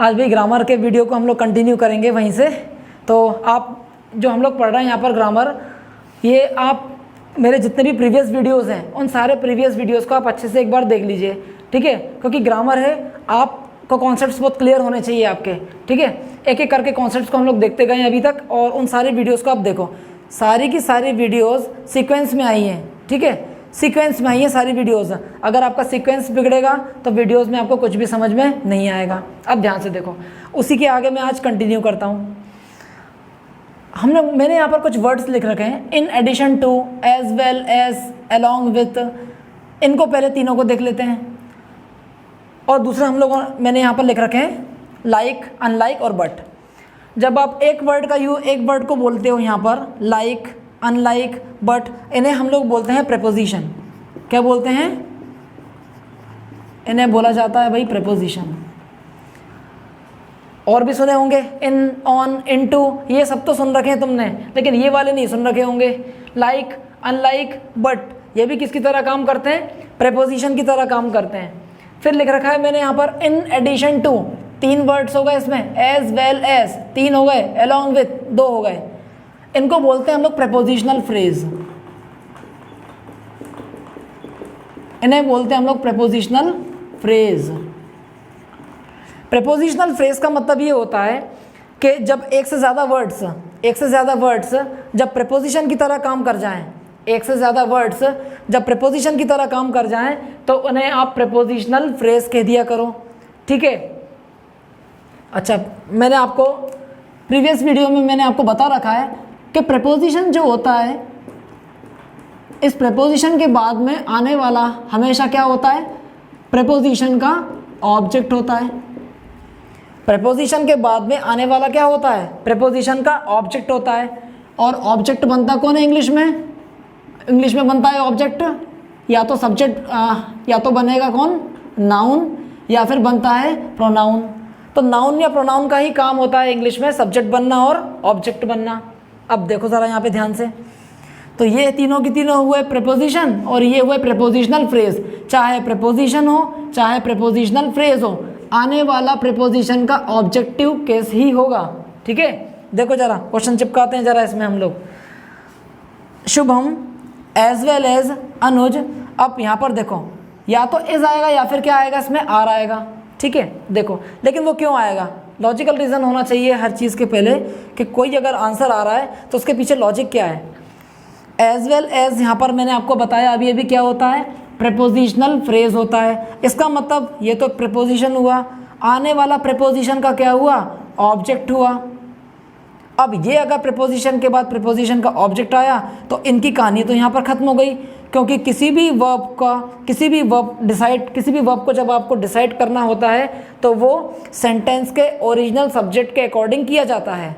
आज भी ग्रामर के वीडियो को हम लोग कंटिन्यू करेंगे वहीं से। तो आप जो हम लोग पढ़ रहे हैं यहाँ पर ग्रामर, ये आप मेरे जितने भी प्रीवियस वीडियोस हैं उन सारे प्रीवियस वीडियोस को आप अच्छे से एक बार देख लीजिए, ठीक है। क्योंकि ग्रामर है, आपको कॉन्सेप्ट्स बहुत क्लियर होने चाहिए आपके, ठीक है। एक एक करके कॉन्सेप्ट्स को हम लोग देखते गए हैं अभी तक, और उन सारे वीडियोज़ को आप देखो। सारी की सारी वीडियोज़ सीक्वेंस में आई हैं, ठीक है, सीक्वेंस में आई है सारी वीडियोज़। अगर आपका सीक्वेंस बिगड़ेगा तो वीडियोज़ में आपको कुछ भी समझ में नहीं आएगा। अब ध्यान से देखो, उसी के आगे मैं आज कंटिन्यू करता हूँ। मैंने यहाँ पर कुछ वर्ड्स लिख रखे हैं, in addition to, as well as, along with. इनको पहले तीनों को देख लेते हैं। और दूसरा मैंने यहाँ पर लिख रखे हैं लाइक, अनलाइक और बट। जब आप एक वर्ड को बोलते हो यहाँ पर, लाइक, अनलाइक, बट, इन्हें हम लोग बोलते हैं प्रेपोजिशन। क्या बोलते हैं? इन्हें बोला जाता है भाई प्रेपोजिशन। और भी सुने होंगे, इन, ऑन, इनटू, ये सब तो सुन रखे हैं तुमने, लेकिन ये वाले नहीं सुन रखे होंगे। लाइक, अनलाइक, बट, ये भी किसकी तरह काम करते हैं? प्रेपोजिशन की तरह काम करते हैं। फिर लिख रखा है मैंने यहाँ पर इन एडिशन टू, 3 वर्ड्स हो गए इसमें, एज वेल एज 3 हो गए, अलॉन्ग विथ 2 हो गए। इनको बोलते हैं हम लोग प्रेपोजिशनल फ्रेज। इन्हें बोलते हैं हम लोग प्रेपोजिशनल फ्रेज। प्रेपोजिशनल फ्रेज का मतलब ये होता है कि जब एक से ज़्यादा वर्ड्स जब प्रेपोजिशन की तरह काम कर जाएं, एक से ज़्यादा वर्ड्स जब प्रेपोजिशन की तरह काम कर जाएं तो उन्हें आप प्रेपोजिशनल फ्रेज कह दिया करो, ठीक है। अच्छा, मैंने आपको प्रीवियस वीडियो में मैंने आपको बता रखा है कि प्रेपोजिशन जो होता है, इस प्रेपोजिशन के बाद में आने वाला हमेशा क्या होता है? प्रेपोजिशन का ऑब्जेक्ट होता है। प्रेपोजिशन के बाद में आने वाला क्या होता है? प्रेपोजिशन का ऑब्जेक्ट होता है। और ऑब्जेक्ट बनता कौन है इंग्लिश में? इंग्लिश में बनता है ऑब्जेक्ट या तो सब्जेक्ट, या तो बनेगा कौन? नाउन, या फिर बनता है प्रोनाउन। तो नाउन या प्रोनाउन का ही काम होता है इंग्लिश में, सब्जेक्ट बनना और ऑब्जेक्ट बनना। अब देखो ज़रा यहाँ पे ध्यान से, तो ये तीनों की तीनों हुए प्रेपोजिशन और ये हुए प्रेपोजिशनल फ्रेज। चाहे प्रेपोजिशन हो चाहे प्रेपोजिशनल फ्रेज हो, आने वाला प्रेपोजिशन का ऑब्जेक्टिव केस ही होगा, ठीक है। देखो जरा क्वेश्चन चिपकाते हैं जरा इसमें हम लोग। शुभम एज वेल एज अनुज। अब यहाँ पर देखो, या तो इज आएगा या फिर क्या आएगा इसमें? आर आएगा, ठीक है। देखो, लेकिन वो क्यों आएगा? लॉजिकल रीज़न होना चाहिए हर चीज़ के पहले कि कोई अगर आंसर आ रहा है तो उसके पीछे लॉजिक क्या है। एज वेल एज यहाँ पर मैंने आपको बताया अभी अभी क्या होता है? प्रेपोजिशनल फ्रेज होता है। इसका मतलब ये तो प्रेपोजिशन हुआ, आने वाला प्रेपोजिशन का क्या हुआ? ऑब्जेक्ट हुआ। अब ये अगर प्रेपोजिशन के बाद प्रेपोजिशन का ऑब्जेक्ट आया तो इनकी कहानी तो यहाँ पर ख़त्म हो गई, क्योंकि किसी भी वर्ब को जब आपको डिसाइड करना होता है तो वो सेंटेंस के ओरिजिनल सब्जेक्ट के अकॉर्डिंग किया जाता है।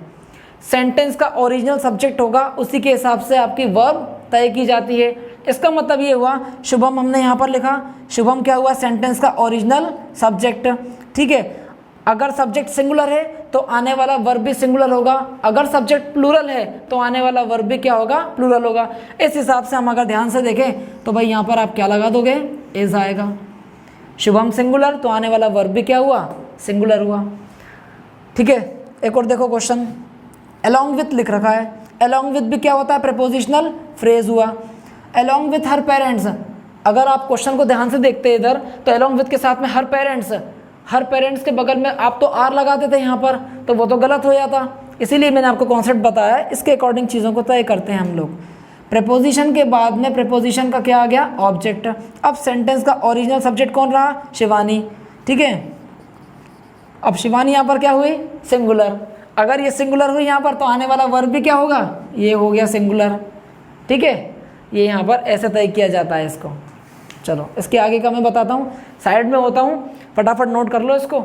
सेंटेंस का ओरिजिनल सब्जेक्ट होगा, उसी के हिसाब से आपकी वर्ब तय की जाती है। इसका मतलब ये हुआ, शुभम हमने यहाँ पर लिखा, शुभम क्या हुआ? सेंटेंस का ओरिजिनल सब्जेक्ट, ठीक है। अगर सब्जेक्ट सिंगुलर है तो आने वाला वर्ब भी सिंगुलर होगा, अगर सब्जेक्ट प्लूरल है तो आने वाला वर्ब भी क्या होगा? प्लूरल होगा। इस हिसाब से हम अगर ध्यान से देखें तो भाई यहाँ पर आप क्या लगा दोगे? इज आएगा। शुभम सिंगुलर तो आने वाला वर्ब भी क्या हुआ? सिंगुलर हुआ, ठीक है। एक और देखो क्वेश्चन, अलॉन्ग विथ लिख रखा है। अलॉन्ग विथ भी क्या होता है? प्रेपोजिशनल फ्रेज हुआ। अलॉन्ग विथ हर पेरेंट्स, अगर आप क्वेश्चन को ध्यान से देखते हैं इधर, तो अलॉन्ग विथ के साथ में हर पेरेंट्स के बगल में आप तो आर लगाते थे यहाँ पर, तो वो तो गलत हो जाता। इसीलिए मैंने आपको कॉन्सेप्ट बताया, इसके अकॉर्डिंग चीज़ों को तय करते हैं हम लोग। प्रेपोजिशन के बाद में प्रेपोजिशन का क्या आ गया? ऑब्जेक्ट। अब सेंटेंस का ओरिजिनल सब्जेक्ट कौन रहा? शिवानी, ठीक है। अब शिवानी यहाँ पर क्या हुई? सिंगुलर। अगर ये सिंगुलर हुई यहाँ पर तो आने वाला वर्ब भी क्या होगा? ये हो गया सिंगुलर, ठीक है। ये यहाँ पर ऐसे तय किया जाता है इसको। चलो इसके आगे का मैं बताता हूँ, साइड में होता हूँ, फटाफट नोट कर लो इसको।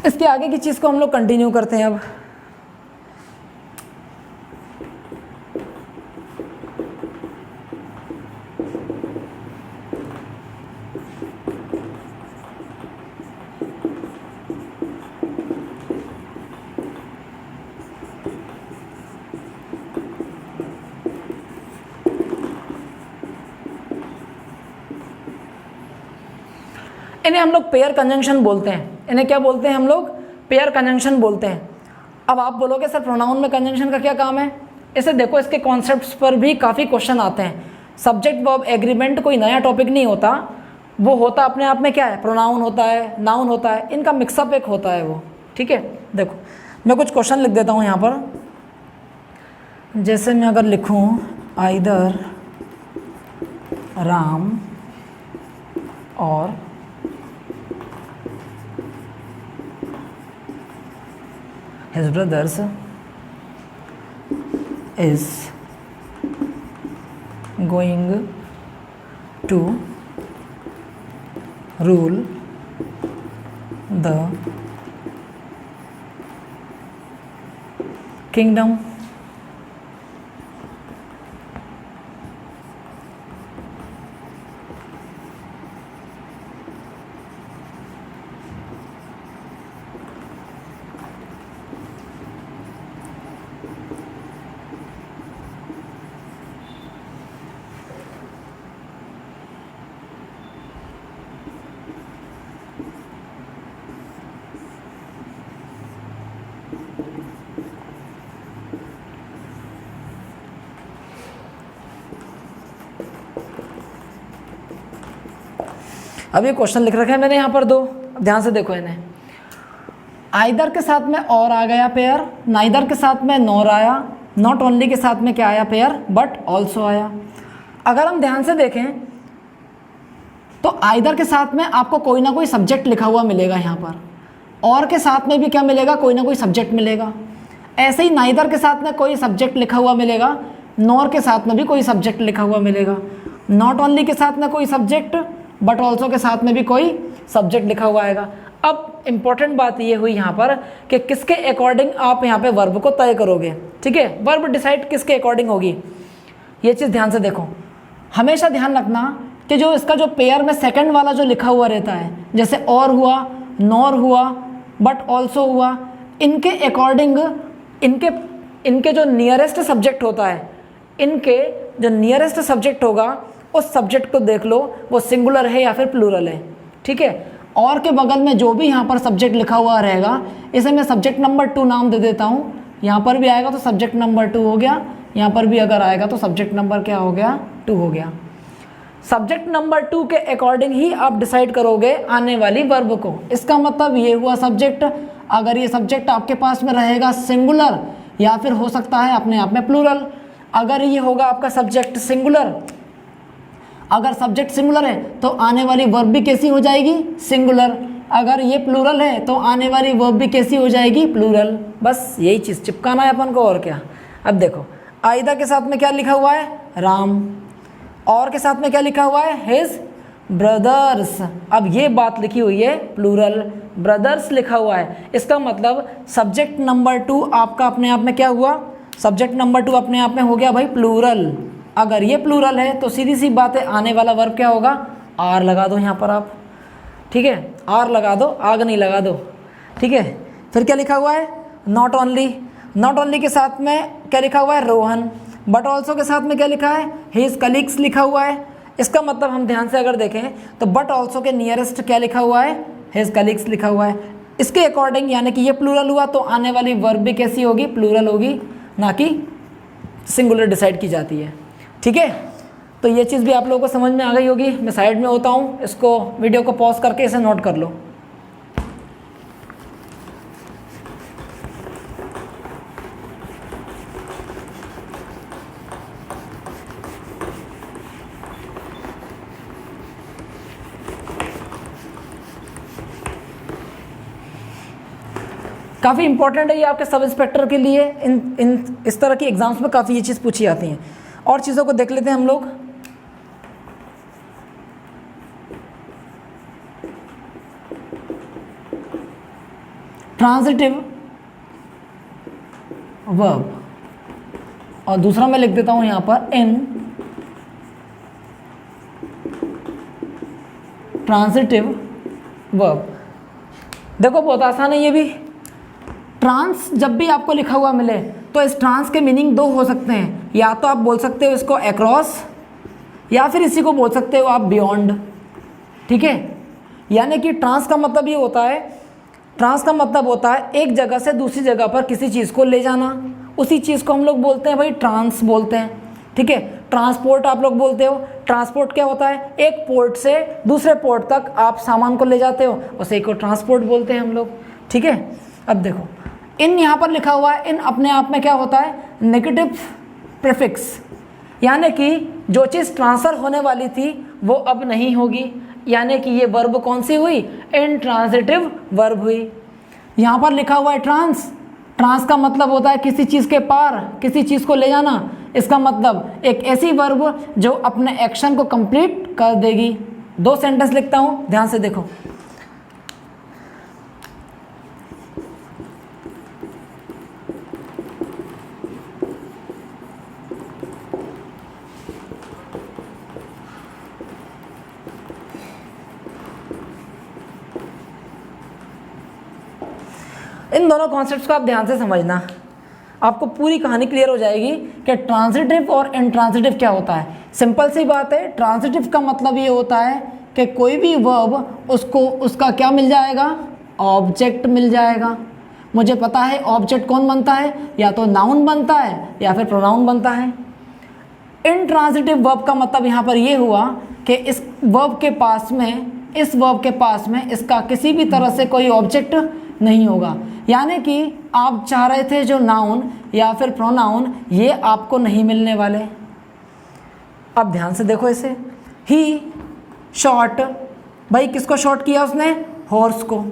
इसके आगे की चीज़ को हम लोग कंटिन्यू करते हैं अब। इन्हें हम लोग पेयर कंजंक्शन बोलते हैं। इन्हें क्या बोलते हैं हम लोग? पेयर कंजंक्शन बोलते हैं। अब आप बोलोगे सर प्रोनाउन में कंजंक्शन का क्या काम है? इसे देखो, इसके कॉन्सेप्ट्स पर भी काफ़ी क्वेश्चन आते हैं। सब्जेक्ट वर्ब एग्रीमेंट कोई नया टॉपिक नहीं होता, वो होता अपने आप में क्या है? प्रोनाउन होता है, नाउन होता है, इनका मिक्सअप एक होता है वो। ठीक है, देखो मैं कुछ क्वेश्चन लिख देता हूँ यहाँ पर। जैसे मैं अगर लिखूँ आइदर राम और his brothers is going to rule the kingdom. अब ये क्वेश्चन लिख रखे हैं मैंने यहाँ पर दो, ध्यान से देखो इन्हें। आइदर के साथ में और आ गया पेयर, नाइदर के साथ में नॉर आया, नॉट ओनली के साथ में क्या आया? पेयर, बट ऑल्सो आया। अगर हम ध्यान से देखें तो आइदर के साथ में आपको कोई ना कोई सब्जेक्ट लिखा हुआ मिलेगा यहाँ पर, और के साथ में भी क्या मिलेगा? कोई ना कोई सब्जेक्ट मिलेगा। ऐसे ही नाइदर के साथ में कोई सब्जेक्ट लिखा हुआ मिलेगा, नॉर के साथ में भी कोई सब्जेक्ट लिखा हुआ मिलेगा, नॉट ओनली के साथ में कोई सब्जेक्ट, बट ऑल्सो के साथ में भी कोई सब्जेक्ट लिखा हुआ आएगा। अब इंपॉर्टेंट बात ये हुई यहाँ पर कि किसके अकॉर्डिंग आप यहाँ पे वर्ब को तय करोगे। ठीक है, वर्ब डिसाइड किसके अकॉर्डिंग होगी, ये चीज़ ध्यान से देखो। हमेशा ध्यान रखना कि जो इसका जो पेयर में सेकंड वाला जो लिखा हुआ रहता है, जैसे और हुआ, नॉर हुआ, बट ऑल्सो हुआ, इनके अकॉर्डिंग इनके जो नियरेस्ट सब्जेक्ट होता है, इनके जो नियरेस्ट सब्जेक्ट होगा उस सब्जेक्ट को देख लो, वो सिंगुलर है या फिर प्लूरल है। ठीक है, और के बगल में जो भी यहाँ पर सब्जेक्ट लिखा हुआ रहेगा, इसे मैं सब्जेक्ट नंबर 2 नाम दे देता हूँ। यहाँ पर भी आएगा तो सब्जेक्ट नंबर 2 हो गया, यहाँ पर भी अगर आएगा तो सब्जेक्ट नंबर क्या हो गया? 2 हो गया। सब्जेक्ट नंबर 2 के अकॉर्डिंग ही आप डिसाइड करोगे आने वाली वर्ब को। इसका मतलब ये हुआ सब्जेक्ट, अगर ये सब्जेक्ट आपके पास में रहेगा सिंगुलर या फिर हो सकता है अपने आप में प्लूरल। अगर ये होगा आपका सब्जेक्ट सिंगुलर, अगर सब्जेक्ट सिंगुलर है तो आने वाली वर्ब भी कैसी हो जाएगी? सिंगुलर। अगर ये प्लूरल है तो आने वाली वर्ब भी कैसी हो जाएगी? प्लूरल। बस यही चीज़ चिपकाना है अपन को, और क्या। अब देखो, आइदा के साथ में क्या लिखा हुआ है? राम। और के साथ में क्या लिखा हुआ है? His brothers. अब ये बात लिखी हुई है प्लूरल, ब्रदर्स लिखा हुआ है। इसका मतलब सब्जेक्ट नंबर 2 आपका अपने आप में क्या हुआ? सब्जेक्ट नंबर 2 अपने आप में हो गया भाई प्लूरल। अगर ये प्लूरल है तो सीधी सी बात है, आने वाला वर्ब क्या होगा? आर लगा दो यहाँ पर आप। ठीक है, आर लगा दो, आग नहीं लगा दो। ठीक है, फिर क्या लिखा हुआ है? Not only. नॉट ओनली के साथ में क्या लिखा हुआ है? रोहन। बट ऑल्सो के साथ में क्या लिखा है? हिज कलीग्स लिखा हुआ है। इसका मतलब हम ध्यान से अगर देखें तो बट ऑल्सो के नियरेस्ट क्या लिखा हुआ है? हिज कलीग्स लिखा हुआ है। इसके अकॉर्डिंग यानी कि ये प्लूरल हुआ तो आने वाली वर्ब भी कैसी होगी? प्लूरल होगी, ना कि सिंगुलर डिसाइड की जाती है। ठीक है, तो ये चीज़ भी आप लोगों को समझ में आ गई होगी। मैं साइड में होता हूँ, इसको वीडियो को पॉज करके इसे नोट कर लो। काफ़ी इंपॉर्टेंट है ये आपके सब इंस्पेक्टर के लिए। इस तरह की एग्जाम्स में काफ़ी ये चीज़ पूछी जाती हैं। और चीज़ों को देख लेते हैं हम लोग। ट्रांजिटिव वर्ब, और दूसरा मैं लिख देता हूं यहां पर इन ट्रांजिटिव वर्ब। देखो बहुत आसान है ये भी। ट्रांस जब भी आपको लिखा हुआ मिले तो इस ट्रांस के मीनिंग 2 हो सकते हैं। या तो आप बोल सकते हो इसको अक्रॉस, या फिर इसी को बोल सकते हो आप बियॉन्ड। ठीक है, यानी कि ट्रांस का मतलब ये होता है, ट्रांस का मतलब होता है एक जगह से दूसरी जगह पर किसी चीज़ को ले जाना, उसी चीज़ को हम लोग बोलते हैं भाई ट्रांस बोलते हैं। ठीक है, ट्रांसपोर्ट आप लोग बोलते हो। ट्रांसपोर्ट क्या होता है, एक पोर्ट से दूसरे पोर्ट तक आप सामान को ले जाते हो, उसे को ट्रांसपोर्ट बोलते हैं हम लोग। ठीक है, अब देखो इन यहाँ पर लिखा हुआ है, इन अपने आप में क्या होता है, नेगेटिव प्रीफिक्स, यानी कि जो चीज़ ट्रांसफ़र होने वाली थी वो अब नहीं होगी, यानी कि ये वर्ब कौन सी हुई, इंट्रांजिटिव वर्ब हुई। यहाँ पर लिखा हुआ है ट्रांस, ट्रांस का मतलब होता है किसी चीज़ के पार, किसी चीज़ को ले जाना। इसका मतलब एक ऐसी वर्ब जो अपने एक्शन को कंप्लीट कर देगी। 2 सेंटेंस लिखता हूँ, ध्यान से देखो। इन दोनों कॉन्सेप्ट्स को आप ध्यान से समझना, आपको पूरी कहानी क्लियर हो जाएगी कि ट्रांजिटिव और इंट्रांजिटिव क्या होता है। सिंपल सी बात है, ट्रांजिटिव का मतलब ये होता है कि कोई भी वर्ब उसको उसका क्या मिल जाएगा, ऑब्जेक्ट मिल जाएगा। मुझे पता है ऑब्जेक्ट कौन बनता है, या तो नाउन बनता है या फिर प्रोनाउन बनता है। इंट्रांजिटिव वर्ब का मतलब यहाँ पर ये हुआ कि इस वर्ब के पास में, इस वर्ब के पास में इसका किसी भी तरह से कोई ऑब्जेक्ट नहीं होगा, यानी कि आप चाह रहे थे जो नाउन या फिर प्रोनाउन ये आपको नहीं मिलने वाले। अब ध्यान से देखो इसे, ही शॉर्ट, भाई किसको शॉर्ट किया उसने, हॉर्स को।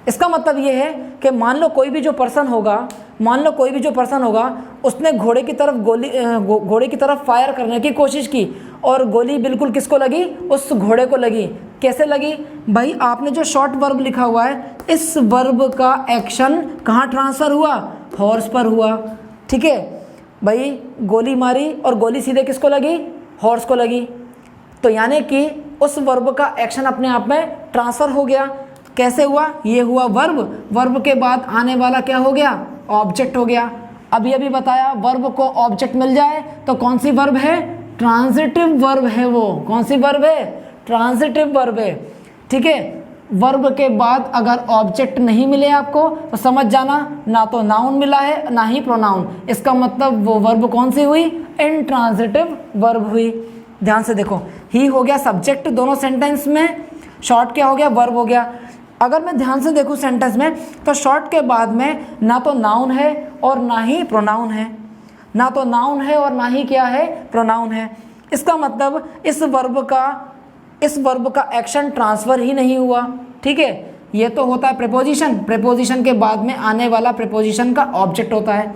इसका मतलब ये है कि मान लो कोई भी जो पर्सन होगा, मान लो कोई भी जो पर्सन होगा उसने घोड़े की तरफ घोड़े की तरफ फायर करने की कोशिश की और गोली बिल्कुल किसको लगी, उस घोड़े को लगी। कैसे लगी, भाई आपने जो शॉर्ट वर्ब लिखा हुआ है इस वर्ब का एक्शन कहाँ ट्रांसफ़र हुआ, हॉर्स पर हुआ। ठीक है भाई, गोली मारी और गोली सीधे किसको लगी, हॉर्स को लगी, तो यानी कि उस वर्ब का एक्शन अपने आप में ट्रांसफ़र हो गया। कैसे हुआ, ये हुआ वर्ब, वर्ब के बाद आने वाला क्या हो गया, ऑब्जेक्ट हो गया। अभी बताया वर्ब को ऑब्जेक्ट मिल जाए तो कौन सी वर्ब है, ट्रांजिटिव वर्ब है। वो कौन सी वर्ब है, ट्रांजिटिव वर्ब है। ठीक है, वर्ब के बाद अगर ऑब्जेक्ट नहीं मिले आपको तो समझ जाना ना तो नाउन मिला है ना ही प्रोनाउन, इसका मतलब वो वर्ब कौन सी हुई, इंट्रांजिटिव वर्ब हुई। ध्यान से देखो, ही हो गया सब्जेक्ट दोनों सेंटेंस में, शॉर्ट क्या हो गया, वर्ब हो गया। अगर मैं ध्यान से देखूं सेंटेंस में तो शॉर्ट के बाद में ना तो नाउन है और ना ही प्रोनाउन है, ना तो नाउन है और ना ही क्या है, प्रोनाउन है। इसका मतलब इस वर्ब का एक्शन ट्रांसफ़र ही नहीं हुआ। ठीक है, ये तो होता है प्रीपोजिशन, प्रीपोजिशन के बाद में आने वाला प्रीपोजिशन का ऑब्जेक्ट होता है,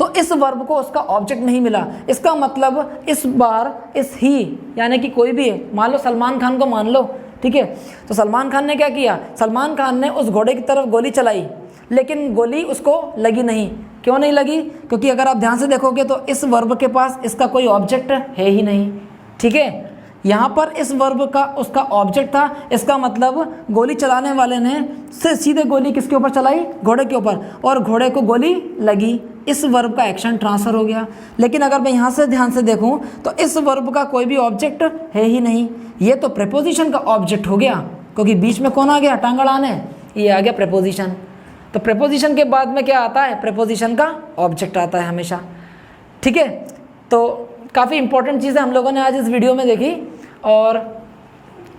तो इस वर्ब को उसका ऑब्जेक्ट नहीं मिला। इसका मतलब इस बार इस ही, यानी कि कोई भी है, मान लो सलमान खान को मान लो, ठीक है, तो सलमान खान ने क्या किया, सलमान खान ने उस घोड़े की तरफ गोली चलाई लेकिन गोली उसको लगी नहीं। क्यों नहीं लगी, क्योंकि अगर आप ध्यान से देखोगे तो इस वर्ब के पास इसका कोई ऑब्जेक्ट है ही नहीं। ठीक है, यहाँ पर इस वर्ब का उसका ऑब्जेक्ट था, इसका मतलब गोली चलाने वाले ने सीधे गोली किसके ऊपर चलाई, घोड़े के ऊपर, और घोड़े को गोली लगी, इस वर्ब का एक्शन ट्रांसफ़र हो गया। लेकिन अगर मैं यहाँ से ध्यान से देखूँ तो इस वर्ब का कोई भी ऑब्जेक्ट है ही नहीं, ये तो प्रीपोजिशन का ऑब्जेक्ट हो गया, क्योंकि बीच में कौन आ गया, टांगड़ आने, ये आ गया प्रीपोजिशन। तो प्रीपोजिशन के बाद में क्या आता है, प्रीपोजिशन का ऑब्जेक्ट आता है हमेशा। ठीक है, तो काफ़ी इंपॉर्टेंट चीज़ें हम लोगों ने आज इस वीडियो में देखी, और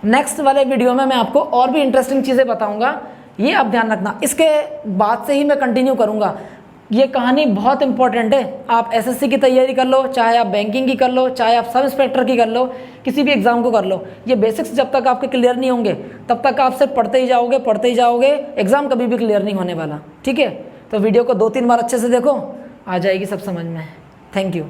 नेक्स्ट वाले वीडियो में मैं आपको और भी इंटरेस्टिंग चीज़ें बताऊंगा, ये आप ध्यान रखना। इसके बाद से ही मैं कंटिन्यू करूंगा। ये कहानी बहुत इंपॉर्टेंट है, आप एसएससी की तैयारी कर लो, चाहे आप बैंकिंग की कर लो, चाहे आप सब इंस्पेक्टर की कर लो, किसी भी एग्जाम को कर लो। ये बेसिक्स जब तक आपके क्लियर नहीं होंगे तब तक आप सिर्फ पढ़ते ही जाओगे, एग्जाम कभी भी क्लियर नहीं होने वाला। ठीक है, तो वीडियो को 2-3 बार अच्छे से देखो, आ जाएगी सब समझ में। Thank you.